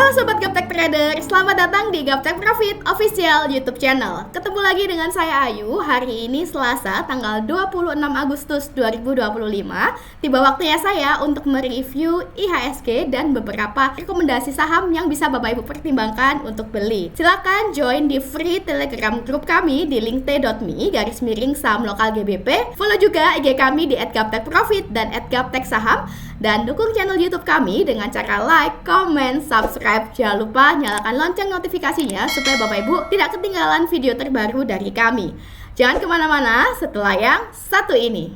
Halo Sobat Gaptek Trader, selamat datang di Gaptek Profit Official YouTube channel. Ketemu lagi dengan saya Ayu. Hari ini Selasa tanggal 26 Agustus 2025. Tiba waktunya saya untuk mereview IHSG dan beberapa rekomendasi saham yang bisa Bapak Ibu pertimbangkan untuk beli. Silakan join di free Telegram group kami di link.me/saham lokal GBP. Follow juga IG kami di @gaptekprofit dan @gapteksaham. Dan dukung channel YouTube kami dengan cara like, comment, subscribe. Jangan lupa nyalakan lonceng notifikasinya supaya Bapak Ibu tidak ketinggalan video terbaru dari kami. Jangan kemana-mana setelah yang satu ini.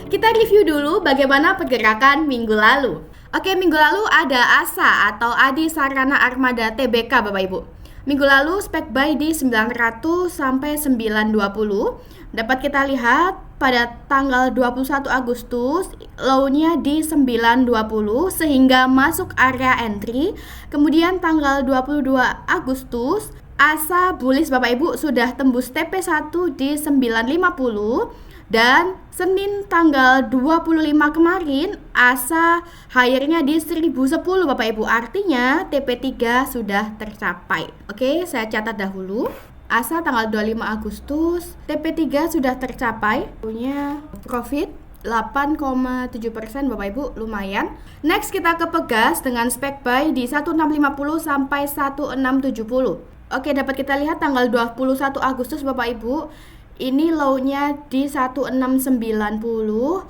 Kita review dulu bagaimana pergerakan minggu lalu. Oke, minggu lalu ada ASA atau Adi Sarana Armada Tbk Bapak Ibu. Minggu lalu spek buy di 900 sampai 920. Dapat kita lihat pada tanggal 21 Agustus low-nya di 920 sehingga masuk area entry. Kemudian tanggal 22 Agustus ASA bullish Bapak Ibu sudah tembus TP1 di 950. Dan Senin tanggal 25 kemarin ASA higher-nya di 1010 Bapak Ibu. Artinya TP3 sudah tercapai. Oke, saya catat dahulu. ASA tanggal 25 Agustus TP3 sudah tercapai. Punya profit 8,7% Bapak Ibu, lumayan. Next kita ke Pegas dengan spek buy di 1650 sampai 1670. Oke, dapat kita lihat tanggal 21 Agustus Bapak Ibu. Ini low-nya di 1690,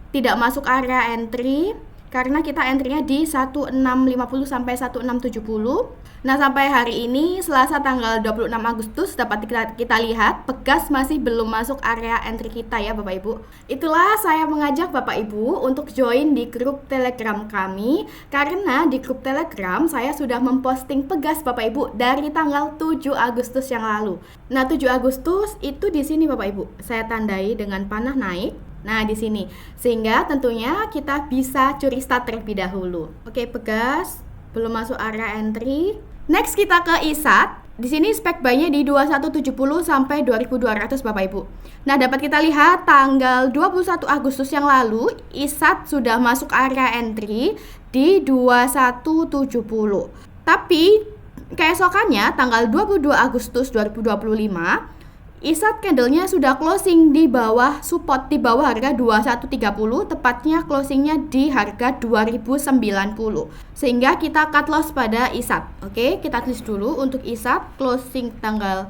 tidak masuk area entry karena kita entry-nya di 1650 sampai 1670. Nah, sampai hari ini Selasa tanggal 26 Agustus dapat kita lihat Pegas masih belum masuk area entry kita ya Bapak Ibu. Itulah saya mengajak Bapak Ibu untuk join di grup Telegram kami karena di grup Telegram saya sudah memposting Pegas Bapak Ibu dari tanggal 7 Agustus yang lalu. Nah, 7 Agustus itu di sini Bapak Ibu. Saya tandai dengan panah naik. Nah, di sini. Sehingga tentunya kita bisa curi start terlebih dahulu. Oke, Pegas belum masuk area entry. Next kita ke ISAT. Di sini spek buy-nya di 2170 sampai 2200 Bapak Ibu. Nah, dapat kita lihat tanggal 21 Agustus yang lalu ISAT sudah masuk area entry di 2170. Tapi keesokannya tanggal 22 Agustus 2025 ISAT candle-nya sudah closing di bawah support, di bawah harga 2130, tepatnya closingnya di harga 2090. Sehingga kita cut loss pada ISAT. Oke, kita tulis dulu untuk ISAT closing tanggal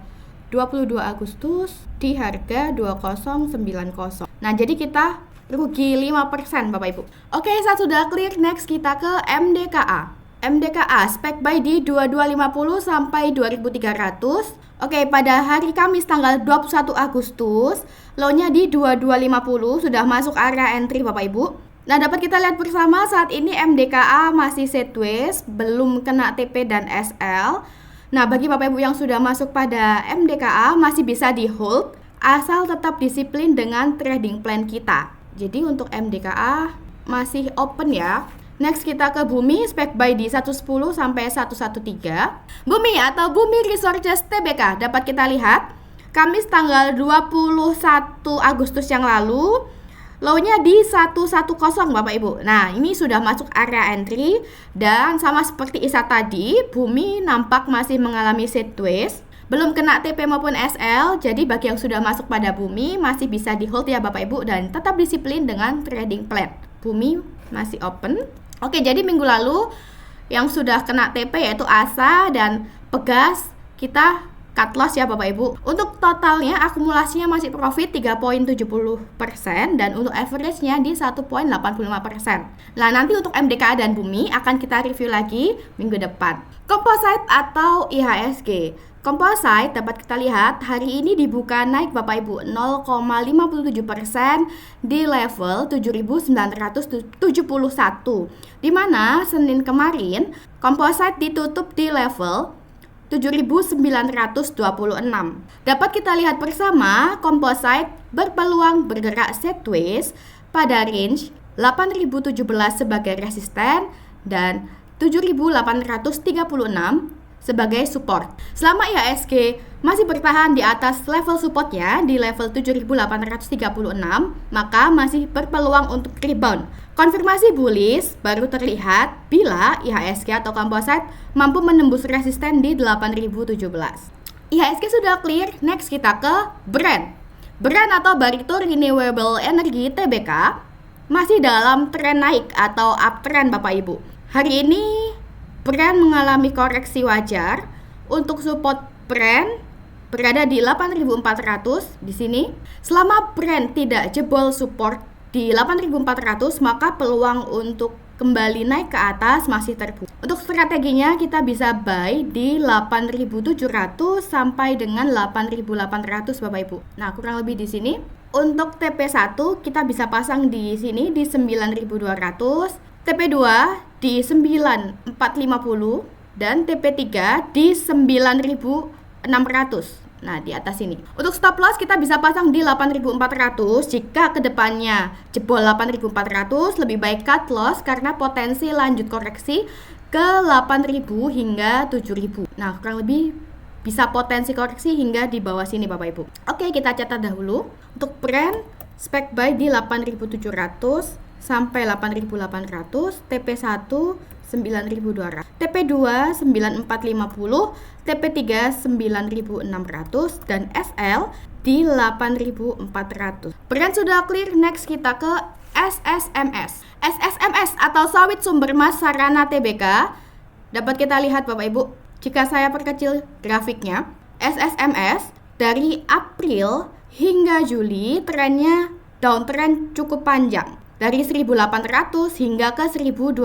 22 Agustus di harga 2090. Nah, jadi kita rugi 5% Bapak Ibu. Oke, saat sudah clear, next kita ke MDKA. MDKA spek buy di 2250 sampai 2300. Oke, pada hari Kamis tanggal 21 Agustus, low-nya di 2250 sudah masuk area entry Bapak Ibu. Nah, dapat kita lihat bersama saat ini MDKA masih sideways, belum kena TP dan SL. Nah, bagi Bapak Ibu yang sudah masuk pada MDKA masih bisa di hold asal tetap disiplin dengan trading plan kita. Jadi untuk MDKA masih open ya. Next kita ke Bumi, spek buy di 110 sampai 113. Bumi atau Bumi Resources Tbk dapat kita lihat Kamis tanggal 21 Agustus yang lalu low-nya di 110 Bapak Ibu. Nah, ini sudah masuk area entry dan sama seperti ISA tadi, Bumi nampak masih mengalami sideways. Belum kena TP maupun SL, jadi bagi yang sudah masuk pada Bumi masih bisa di hold ya Bapak Ibu dan tetap disiplin dengan trading plan. Bumi masih open. Oke, jadi minggu lalu yang sudah kena TP yaitu ASA dan Pegas kita cut loss ya Bapak Ibu. Untuk totalnya akumulasinya masih profit 3,70% dan untuk average-nya di 1,85%. Nah, nanti untuk MDKA dan Bumi akan kita review lagi minggu depan. Composite atau IHSG. Composite dapat kita lihat hari ini dibuka naik Bapak Ibu 0,57% di level 7.971. Di mana Senin kemarin Composite ditutup di level 7.926. Dapat kita lihat bersama Composite berpeluang bergerak sideways pada range 8.017 sebagai resisten dan 7.836 sebagai support. Selama IHSG masih bertahan di atas level supportnya di level 7.836, maka masih berpeluang untuk rebound. Konfirmasi bullish baru terlihat bila IHSG atau composite mampu menembus resisten di 8.017. IHSG sudah clear, next kita ke Brent. Brent atau Barito Renewable Energy TBK masih dalam tren naik atau uptrend Bapak Ibu. Hari ini Brent mengalami koreksi wajar. Untuk support Brent berada di 8.400 di sini. Selama Brent tidak jebol support di 8.400, maka peluang untuk kembali naik ke atas masih terbuka. Untuk strateginya kita bisa buy di 8.700 sampai dengan 8.800 Bapak Ibu. Nah, kurang lebih di sini. Untuk TP1 kita bisa pasang di sini di 9.200. TP2 di 9.450 dan TP3 di 9.600. Nah, di atas ini. Untuk stop loss kita bisa pasang di 8.400. Jika kedepannya jebol 8.400, lebih baik cut loss karena potensi lanjut koreksi ke 8.000 hingga 7.000. Nah, kurang lebih bisa potensi koreksi hingga di bawah sini Bapak Ibu. Oke, kita catat dahulu. Untuk Brent spek buy di 8.700 sampai 8.800, TP1 9.200, TP2 9.450, TP3 9.600 dan SL di 8.400. Brent sudah clear, next kita ke SSMS. SSMS atau sawit sumber mas Sarana TBK dapat kita lihat Bapak Ibu. Jika saya perkecil grafiknya, SSMS dari April hingga Juli trennya downtrend cukup panjang. Dari 1.800 hingga ke 1.200.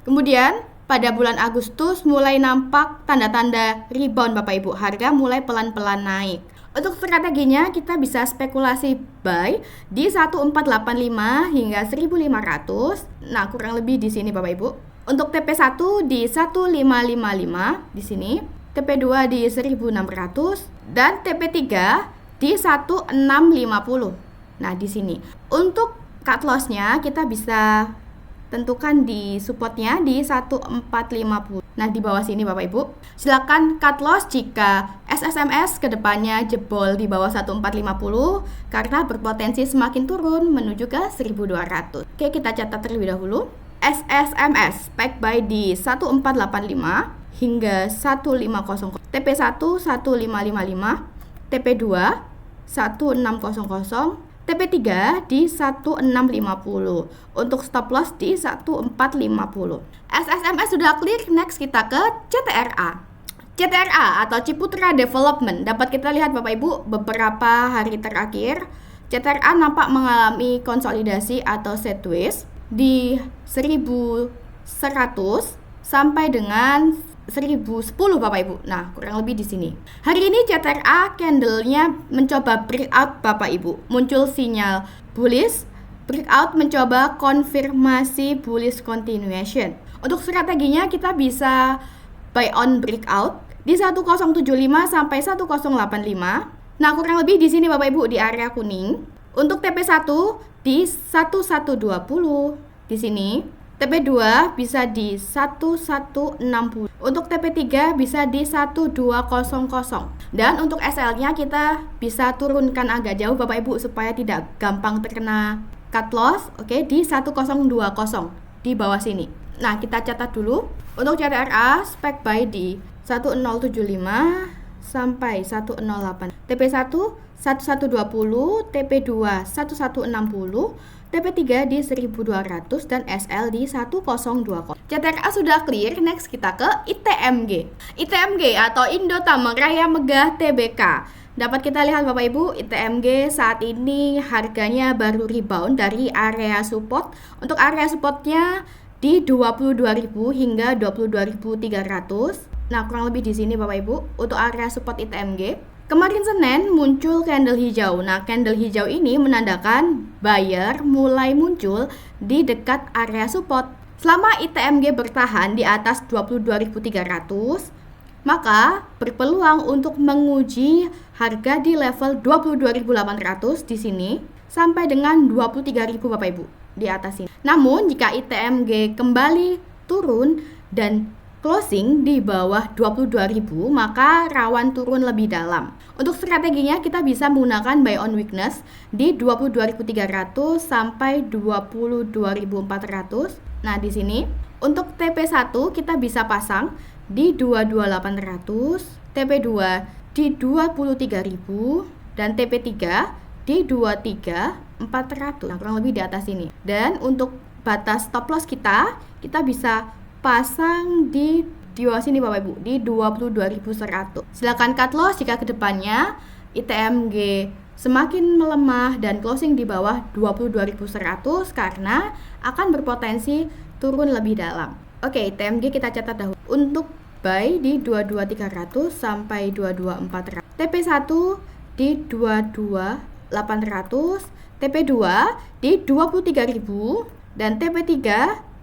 Kemudian pada bulan Agustus mulai nampak tanda-tanda rebound Bapak Ibu. Harga mulai pelan-pelan naik. Untuk strateginya kita bisa spekulasi buy di 1485 hingga 1.500. Nah, kurang lebih di sini Bapak Ibu. Untuk TP1 di 1555 di sini, TP2 di 1600 dan TP3 di 1650. Nah, di sini. Untuk cut loss-nya kita bisa tentukan di supportnya di 1450. Nah, di bawah sini Bapak Ibu. Silakan cut loss jika SSMS kedepannya jebol di bawah 1450 karena berpotensi semakin turun menuju ke 1200. Oke, kita catat terlebih dahulu. SSMS spek buy di 1485 hingga 1500. TP1 1555, TP2 1600, TP3 di 1650. Untuk stop loss di 1450. SSMS sudah clear, next kita ke CTRA. CTRA atau Ciputra Development dapat kita lihat Bapak Ibu beberapa hari terakhir CTRA nampak mengalami konsolidasi atau sideways di 1100 sampai dengan 1010 Bapak Ibu. Nah, kurang lebih di sini. Hari ini CTRA candle-nya mencoba breakout Bapak Ibu. Muncul sinyal bullish, breakout mencoba konfirmasi bullish continuation. Untuk strateginya kita bisa buy on breakout di 1075 sampai 1085. Nah, kurang lebih di sini Bapak Ibu di area kuning. Untuk TP1 di 1120 di sini. TP2 bisa di 1160. Untuk TP3 bisa di 1200. Dan untuk SL-nya kita bisa turunkan agak jauh Bapak Ibu supaya tidak gampang terkena cut loss. Oke, di 1020 di bawah sini. Nah, kita catat dulu. Untuk CTRA spek buy di 1075 sampai 108. TP1 1120, TP2 1160, TP3 di 1200 dan SL di 1020. CTRA sudah clear, next kita ke ITMG. ITMG atau Indo Tameng Raya Megah TBK. Dapat kita lihat Bapak Ibu, ITMG saat ini harganya baru rebound dari area support. Untuk area supportnya di 22.000 hingga 22.300. Nah, kurang lebih di sini Bapak Ibu untuk area support ITMG. Kemarin Senin muncul candle hijau. Nah, candle hijau ini menandakan buyer mulai muncul di dekat area support. Selama ITMG bertahan di atas 22.300, maka berpeluang untuk menguji harga di level 22.800 di sini sampai dengan 23.000 Bapak Ibu di atas ini. Namun, jika ITMG kembali turun dan closing di bawah 22.000, maka rawan turun lebih dalam. Untuk strateginya kita bisa menggunakan buy on weakness di 22.300 sampai 22.400. Nah, di sini untuk TP1 kita bisa pasang di 22.800, TP2 di 23.000 dan TP3 di 23.400. Nah, kurang lebih di atas ini. Dan untuk batas stop loss kita bisa pasang di bawah sini Bapak Ibu, di 22.100. Silakan cut loss jika kedepannya ITMG semakin melemah dan closing di bawah 22.100 karena akan berpotensi turun lebih dalam. Oke, ITMG kita catat dahulu. Untuk buy di 22.300 sampai 22.400. TP1 di 22.800, TP2 di 23.000 dan TP3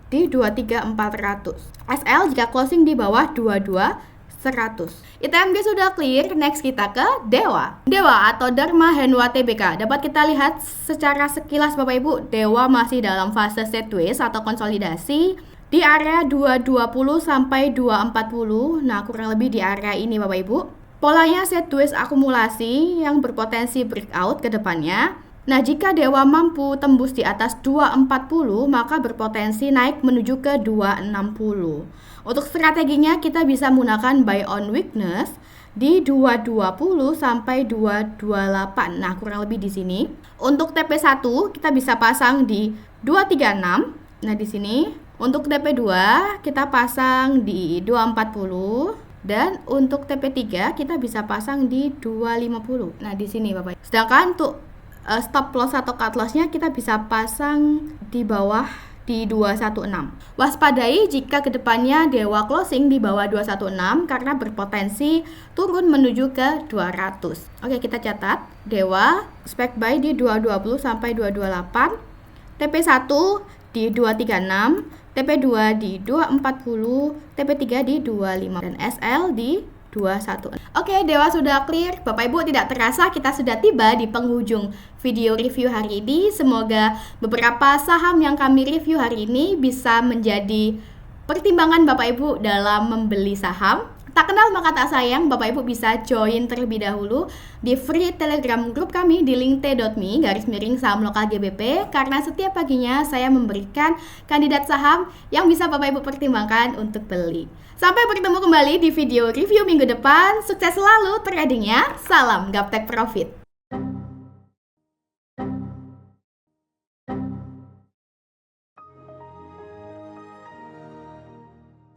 di 23.400. SL jika closing di bawah 22.100. ITMG sudah clear, next kita ke Dewa. Dewa atau Dharma Henwa TBK. Dapat kita lihat secara sekilas Bapak Ibu, Dewa masih dalam fase sideways atau konsolidasi di area 220 sampai 240. Nah, kurang lebih di area ini Bapak Ibu. Polanya sideways akumulasi yang berpotensi breakout ke depannya. Nah, jika Dewa mampu tembus di atas 240, maka berpotensi naik menuju ke 260. Untuk strateginya kita bisa menggunakan buy on weakness di 220 sampai 228. Nah, kurang lebih di sini. Untuk TP1 kita bisa pasang di 236. Nah, di sini. Untuk TP2 kita pasang di 240 dan untuk TP3 kita bisa pasang di 250. Nah, di sini Bapak. Sedangkan untuk stop loss atau cut loss-nya kita bisa pasang di bawah di 216. Waspadai jika kedepannya Dewa closing di bawah 216 karena berpotensi turun menuju ke 200. Oke, kita catat. Dewa spek buy di 220 sampai 228. TP1 di 236, TP2 di 240, TP3 di 25 dan SL di 21. Oke, Dewa sudah clear. Bapak Ibu, tidak terasa kita sudah tiba di penghujung video review hari ini. Semoga beberapa saham yang kami review hari ini bisa menjadi pertimbangan Bapak Ibu dalam membeli saham. Tak kenal maka tak sayang, Bapak Ibu bisa join terlebih dahulu di free telegram group kami di link t.me/saham lokal GBP karena setiap paginya saya memberikan kandidat saham yang bisa Bapak Ibu pertimbangkan untuk beli. Sampai bertemu kembali di video review minggu depan. Sukses selalu tradingnya. Salam Gaptek Profit.